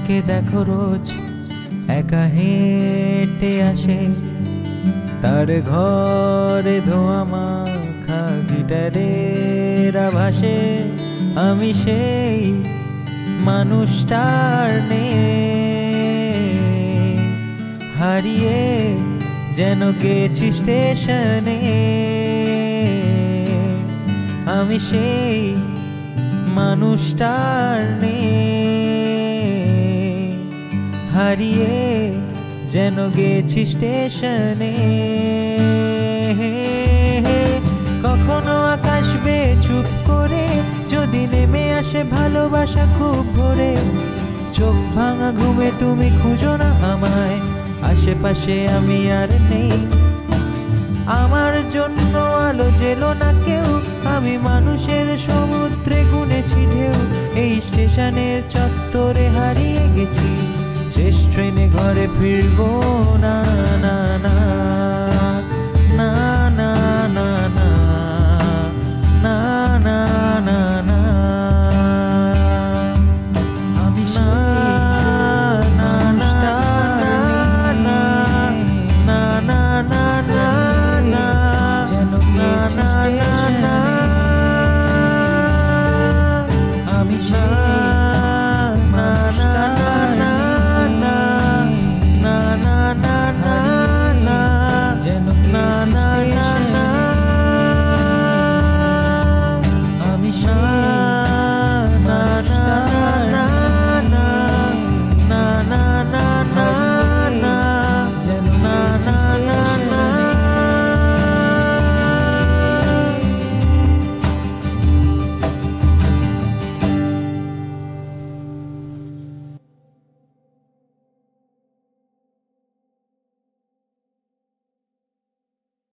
যাকে দেখো রোজ একা হেঁটে আসে, তার ঘরে ধোয়া মাখা গিটারের আভাসে আমি সেই মানুষটার নে হারিয়ে যেন গেছি স্টেশনে। আমি সেই মানুষটার নে হারিয়ে যেন গেছি স্টেশনে। কখনো আকাশ বেয়ে চুপ করে যদি নেমে আসে ভালোবাসা খুব ভোরে, চোখ ভাঙা ঘুমে তুমি খুঁজো না আমায়, আশেপাশে আমি আর নেই। আমার জন্য আলো জেলো না কেউ, আমি মানুষের সমুদ্রে গুনেছি ঢেউ। এই স্টেশনের চত্বরে হারিয়ে গেছি, শেষ ট্রেনে ঘরে ফিরবো না না না।